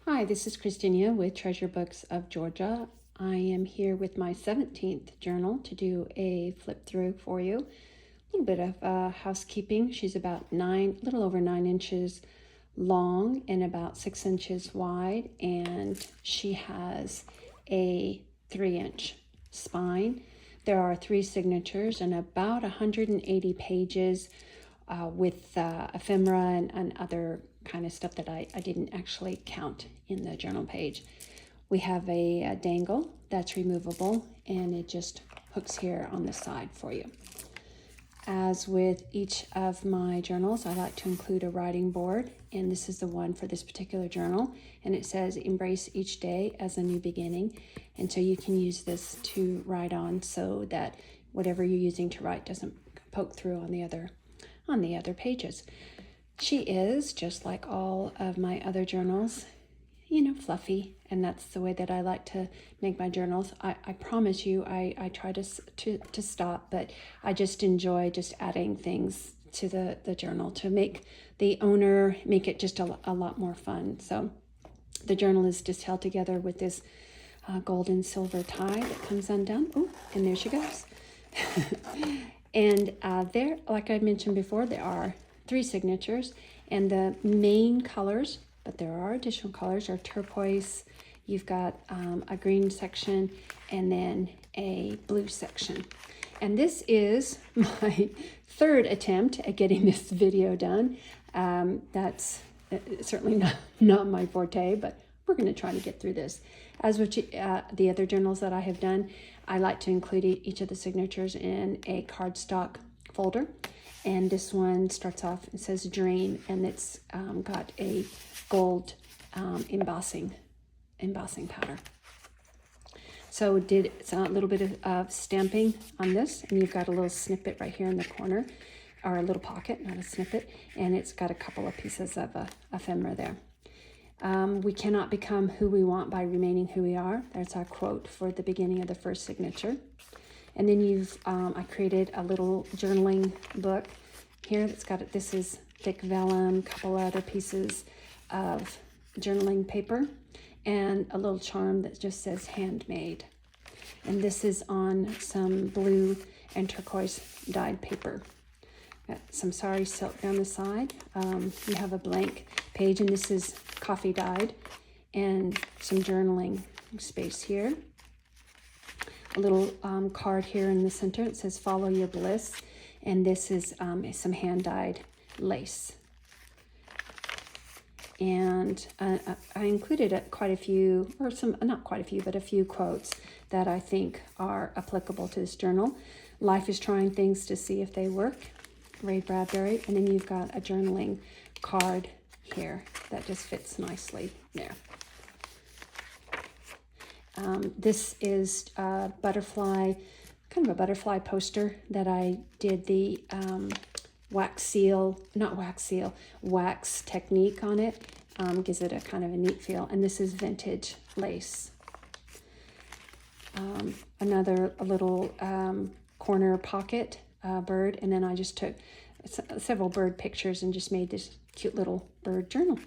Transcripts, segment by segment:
Hi, this is Christina with Treasure Books of Georgia. I am here with my 17th journal to do a flip through for you. A little bit of housekeeping. She's about a little over 9 inches long and about 6 inches wide, and she has a 3-inch spine. There are 3 signatures and about 180 pages with ephemera and other kind of stuff that I didn't actually count in the journal page. We have a dangle that's removable, and it just hooks here on the side for you. As with each of my journals, I like to include a writing board, and this is the one for this particular journal, and it says embrace each day as a new beginning. And so you can use this to write on so that whatever you're using to write doesn't poke through on the other pages. She is, just like all of my other journals, fluffy, and that's the way that I like to make my journals. I promise you, I try to stop, but I just enjoy just adding things to the journal to make the owner make it just a lot more fun. So the journal is just held together with this gold and silver tie that comes undone. Oh, and there she goes. And there, like I mentioned before, there are 3 signatures, and the main colors, but there are additional colors, are turquoise. You've got a green section and then a blue section. And this is my 3rd attempt at getting this video done. That's certainly not my forte, but we're going to try to get through this. As with the other journals that I have done, I like to include each of the signatures in a cardstock folder. And this one starts off, it says Dream, and it's got a gold embossing powder. So it's a little bit of stamping on this, and you've got a little snippet right here in the corner, or a little pocket, not a snippet, and it's got a couple of pieces of ephemera there. We cannot become who we want by remaining who we are. That's our quote for the beginning of the first signature. And then I created a little journaling book here that's got this is thick vellum, a couple other pieces of journaling paper, and a little charm that just says handmade. And this is on some blue and turquoise dyed paper. Got some sari silk down the side. You have a blank page, and this is coffee dyed, and some journaling space here. A little card here in the center. It says follow your bliss, and this is some hand dyed lace. And I included quite a few, or some, not quite a few, but a few quotes that I think are applicable to this journal. Life is trying things to see if they work, Ray Bradbury. And then you've got a journaling card here that just fits nicely there. This is a butterfly, kind of a butterfly poster that I did the wax technique on it. Gives it a kind of a neat feel. And this is vintage lace. Another little corner pocket bird, and then I just took several bird pictures and just made this cute little bird journal.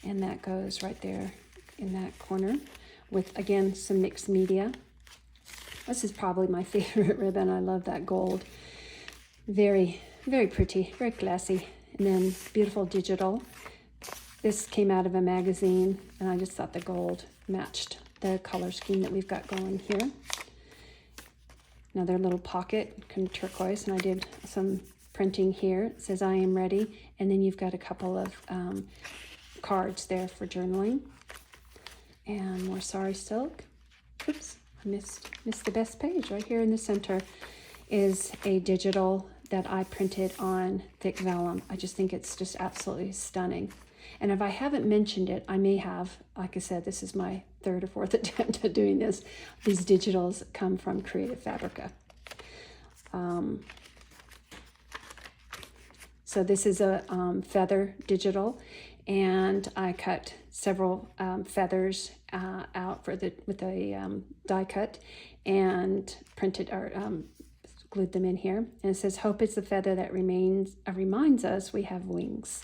And that goes right there in that corner with, again, some mixed media. This is probably my favorite ribbon. I love that gold. Very, very pretty, very classy. And then beautiful digital. This came out of a magazine, and I just thought the gold matched the color scheme that we've got going here. Another little pocket, kind of turquoise, and I did some printing here. It says I am ready, and then you've got a couple of cards there for journaling. And more sari silk. Oops, I missed the best page. Right here in the center is a digital that I printed on thick vellum. I just think it's just absolutely stunning. And if I haven't mentioned it, I may have. Like I said, this is my 3rd or 4th attempt at doing this. These digitals come from Creative Fabrica. So this is a feather digital, and I cut several feathers out with a die cut and printed or glued them in here. And it says, hope is the feather that reminds us we have wings.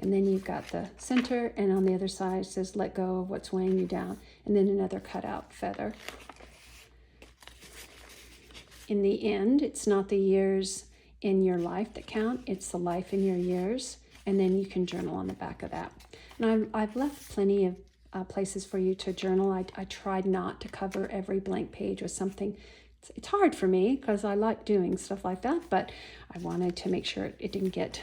And then you've got the center, and on the other side it says let go of what's weighing you down, and then another cutout feather. In the end, it's not the years in your life that count, it's the life in your years. And then you can journal on the back of that. And I've left plenty of places for you to journal. I tried not to cover every blank page with something. It's hard for me because I like doing stuff like that, but I wanted to make sure it didn't get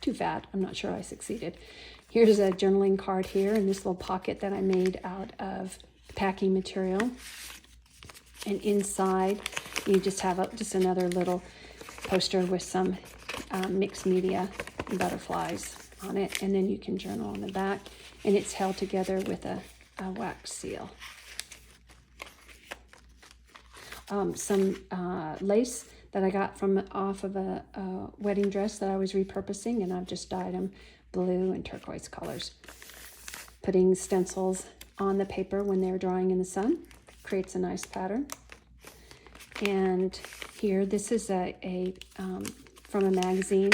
too fat. I'm not sure I succeeded. Here's a journaling card here in this little pocket that I made out of packing material. And inside, you just have just another little poster with some mixed media butterflies on it. And then you can journal on the back. And it's held together with a wax seal. Some lace that I got off of a wedding dress that I was repurposing, and I've just dyed them blue and turquoise colors. Putting stencils on the paper when they're drying in the sun creates a nice pattern. And here, this is from a magazine,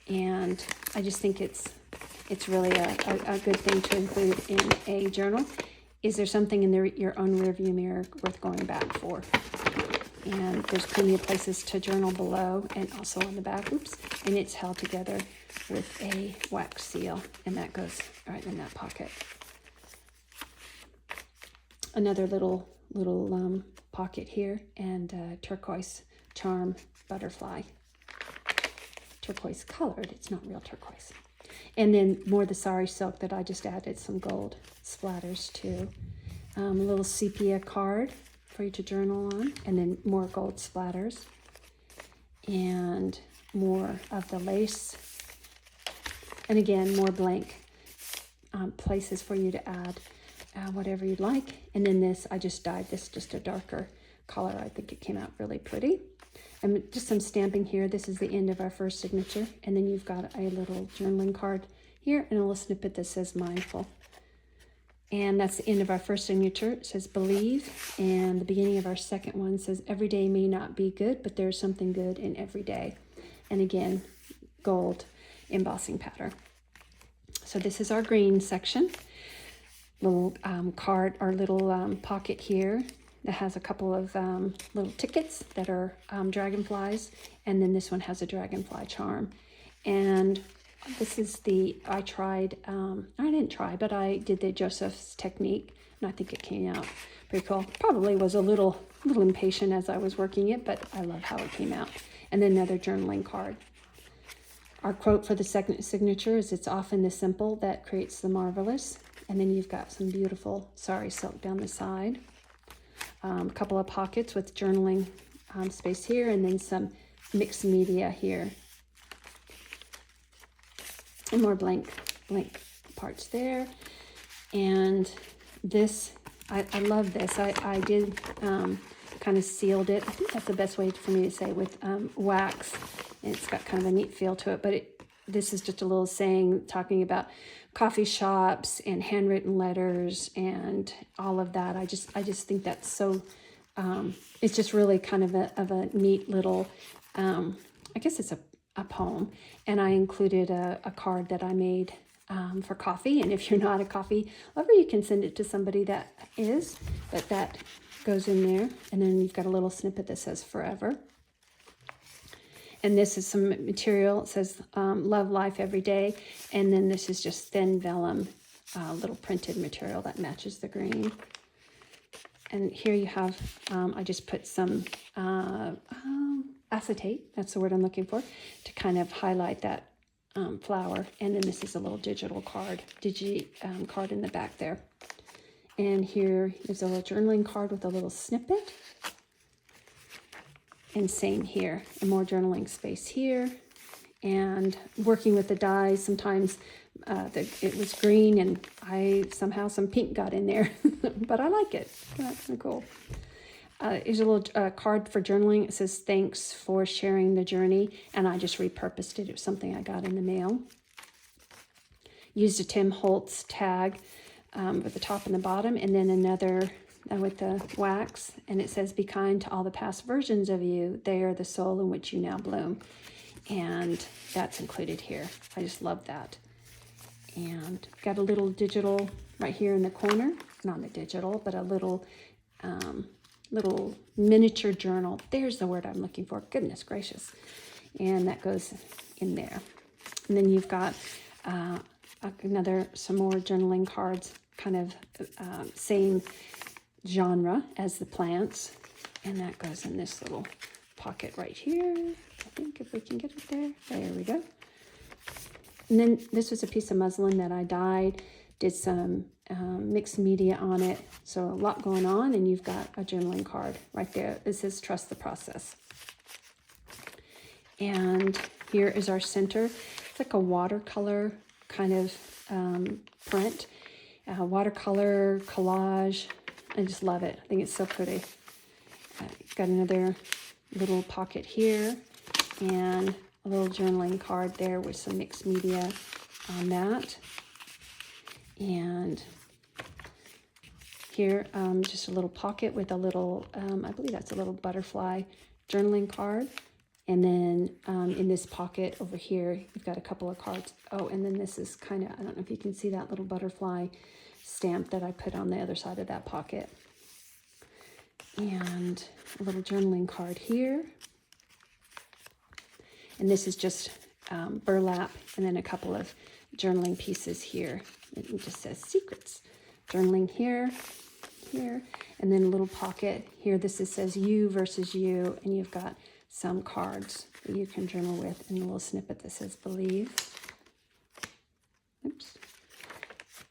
and I just think it's really a good thing to include in a journal. Is there something in your own rearview mirror worth going back for? And there's plenty of places to journal below and also on the back. Oops. And it's held together with a wax seal, and that goes right in that pocket. Another little pocket here, and turquoise charm butterfly. Turquoise colored, it's not real turquoise. And then more of the sari silk that I just added some gold splatters to. A little sepia card for you to journal on, and then more gold splatters. And more of the lace. And again, more blank places for you to add whatever you'd like. And then this, I just dyed this just a darker color. I think it came out really pretty. And just some stamping here. This is the end of our first signature. And then you've got a little journaling card here and a little snippet that says mindful. And that's the end of our first signature. It says believe. And the beginning of our second one says every day may not be good, but there's something good in every day. And again, gold embossing pattern. So this is our green section. Little card or little pocket here that has a couple of little tickets that are dragonflies, and then this one has a dragonfly charm. And this is I didn't try, but I did the Joseph's technique, and I think it came out pretty cool. Probably was a little impatient as I was working it, but I love how it came out. And then another journaling card. Our quote for the second signature is, it's often the simple that creates the marvelous. And then you've got some beautiful sari silk down the side. A couple of pockets with journaling space here, and then some mixed media here. And more blank parts there. And this, I love this. I did kind of sealed it. I think that's the best way for me to say, with wax. And it's got kind of a neat feel to it, but this is just a little saying talking about coffee shops and handwritten letters and all of that. I just think that's so, it's just really kind of a neat little, I guess it's a poem. And I included a card that I made for coffee. And if you're not a coffee lover, you can send it to somebody that is, but that goes in there. And then you've got a little snippet that says forever. And this is some material. It says love life every day. And then this is just thin vellum, little printed material that matches the green. And here you have, I just put some acetate, that's the word I'm looking for, to kind of highlight that flower. And then this is a little digital card, card in the back there. And here is a little journaling card with a little snippet. And same here, and more journaling space here. And working with the dyes, sometimes it was green and somehow some pink got in there, but I like it. That's kind of cool. Here's a little card for journaling. It says, thanks for sharing the journey. And I just repurposed it. It was something I got in the mail. Used a Tim Holtz tag with the top and the bottom, and then another with the wax, and it says, be kind to all the past versions of you. They are the soul in which you now bloom. And that's included here. I just love that. And got a little digital right here in the corner, not a digital, but a little little miniature journal. There's the word I'm looking for. Goodness gracious. And that goes in there. And then you've got some more journaling cards, kind of same genre as the plants. And that goes in this little pocket right here. I think if we can get it there. There we go. And then this was a piece of muslin that I dyed, did some mixed media on it. So a lot going on, and you've got a journaling card right there. It says trust the process. And here is our center. It's like a watercolor kind of print, watercolor collage. I just love it. I think it's so pretty. Got another little pocket here and a little journaling card there with some mixed media on that. And here, just a little pocket with a little, I believe that's a little butterfly journaling card. And then in this pocket over here, you've got a couple of cards. Oh, and then this is kind of, I don't know if you can see that little butterfly stamp that I put on the other side of that pocket. And a little journaling card here. And this is just burlap, and then a couple of journaling pieces here. It just says secrets. Journaling here, here, and then a little pocket here. This says you versus you, and you've got some cards that you can journal with, and a little snippet that says believe. Oops.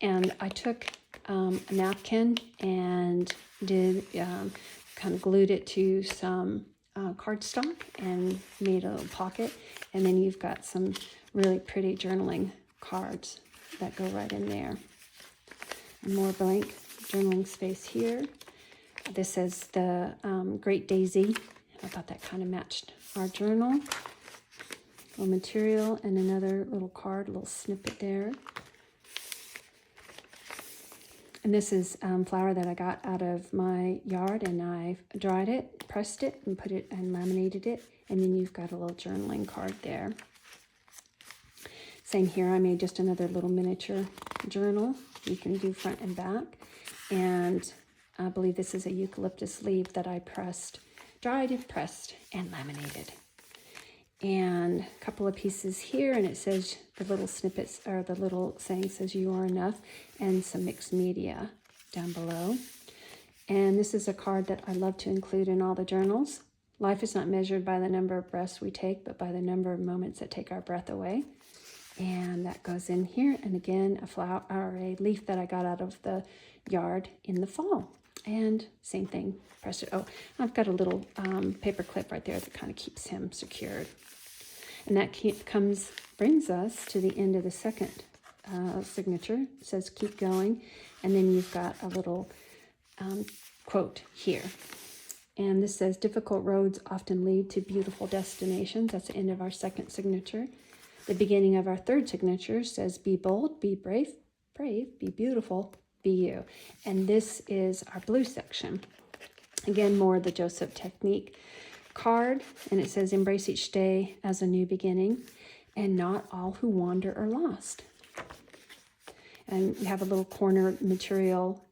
And I took a napkin and did kind of glued it to some cardstock and made a little pocket. And then you've got some really pretty journaling cards that go right in there. And more blank journaling space here. This says the Great Daisy. I thought that kind of matched our journal. A little material and another little card, a little snippet there. And this is flour that I got out of my yard, and I dried it, pressed it, and put it and laminated it. And then you've got a little journaling card there. Same here, I made just another little miniature journal. You can do front and back. And I believe this is a eucalyptus leaf that I pressed, dried and pressed and laminated. And a couple of pieces here, and it says the little snippets, or the little saying says you are enough, and some mixed media down below. And this is a card that I love to include in all the journals. Life is not measured by the number of breaths we take, but by the number of moments that take our breath away. And that goes in here. And again, a flower or a leaf that I got out of the yard in the fall. And same thing, press it. Oh, I've got a little paper clip right there that kind of keeps him secured. And that brings us to the end of the second signature. It says keep going. And then you've got a little quote here. And this says difficult roads often lead to beautiful destinations. That's the end of our second signature. The beginning of our third signature says be bold, be brave, be beautiful, be you. And this is our blue section. Again, more of the Joseph technique card, and it says embrace each day as a new beginning, and not all who wander are lost. And you have a little corner material,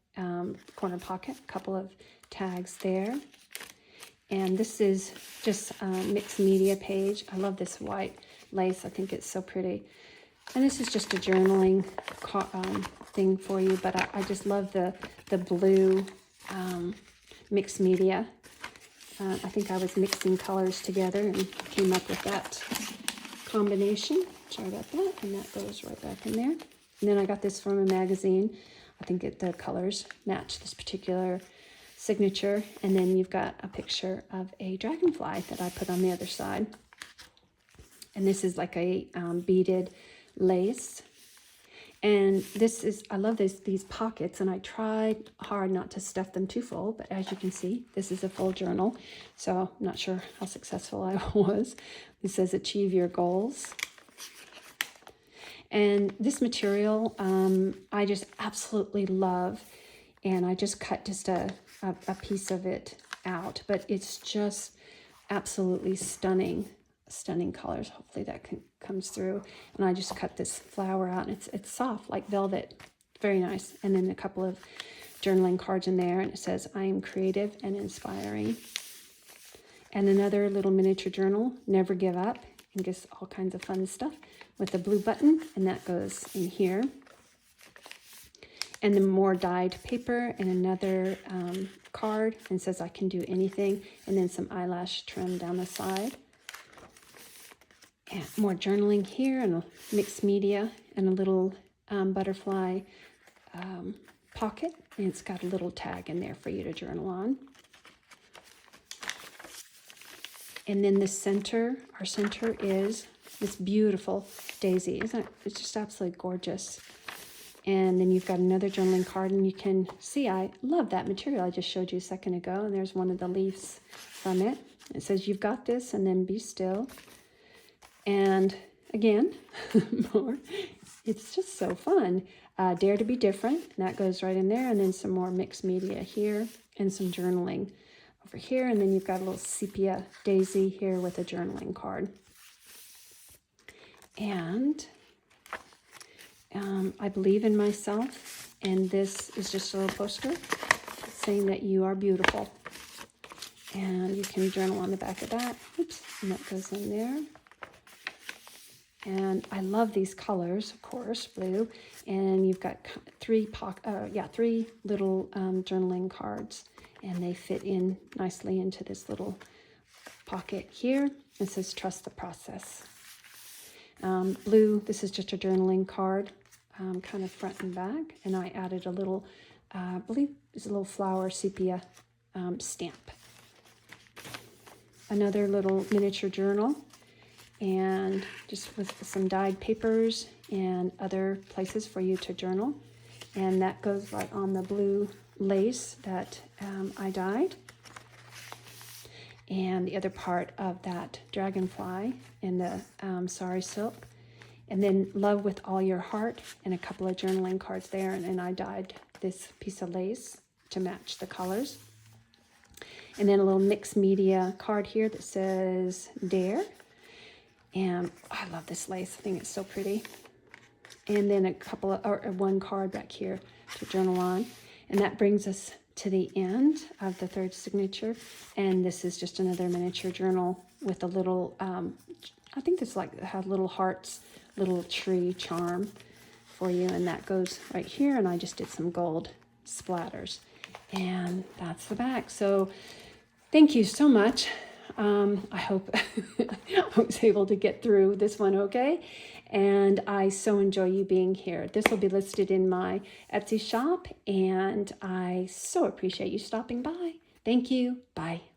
corner pocket, a couple of tags there. And this is just a mixed media page. I love this white lace. I think it's so pretty. And this is just a journaling thing for you, but I just love the blue mixed media. I think I was mixing colors together and came up with that combination. Sorry about that. And that goes right back in there. And then I got this from a magazine. I think the colors match this particular signature. And then you've got a picture of a dragonfly that I put on the other side. And this is like a beaded lace. And this is, I love these pockets, and I tried hard not to stuff them too full, but as you can see, this is a full journal. So I'm not sure how successful I was. It says achieve your goals. And this material, I just absolutely love. And I just cut just a piece of it out, but it's just absolutely stunning stunning colors. Hopefully that comes through. And I just cut this flower out, and it's soft like velvet. Very nice. And then a couple of journaling cards in there, and it says, I am creative and inspiring. And another little miniature journal, never give up, and just all kinds of fun stuff with a blue button, and that goes in here. And then more dyed paper, and another card, and says I can do anything, and then some eyelash trim down the side. And more journaling here, and a mixed media, and a little butterfly pocket, and it's got a little tag in there for you to journal on. And then the center, our center is this beautiful daisy. Isn't it? It's just absolutely gorgeous. And then you've got another journaling card, and you can see I love that material I just showed you a second ago, and there's one of the leaves from it. It says, you've got this, and then be still. And again, more. It's just so fun. Dare to be different, and that goes right in there, and then some more mixed media here, and some journaling over here, and then you've got a little sepia daisy here with a journaling card. And I believe in myself, and this is just a little poster saying that you are beautiful. And you can journal on the back of that. Oops, and that goes in there. And I love these colors, of course, blue. And you've got three little journaling cards, and they fit in nicely into this little pocket here. It says, trust the process. Blue, this is just a journaling card, kind of front and back. And I added a little, I believe it's a little flower sepia stamp. Another little miniature journal, and just with some dyed papers and other places for you to journal. And that goes right on the blue lace that I dyed. And the other part of that dragonfly in the sari silk. And then love with all your heart, and a couple of journaling cards there. And I dyed this piece of lace to match the colors. And then a little mixed media card here that says dare. And I love this lace. I think it's so pretty. And then a couple of, or one card back here to journal on. And that brings us to the end of the third signature. And this is just another miniature journal with a little, I think this like have little hearts, little tree charm for you. And that goes right here. And I just did some gold splatters. And that's the back. So thank you so much. I hope I was able to get through this one okay. And I so enjoy you being here. This will be listed in my Etsy shop, and I so appreciate you stopping by. Thank you. Bye.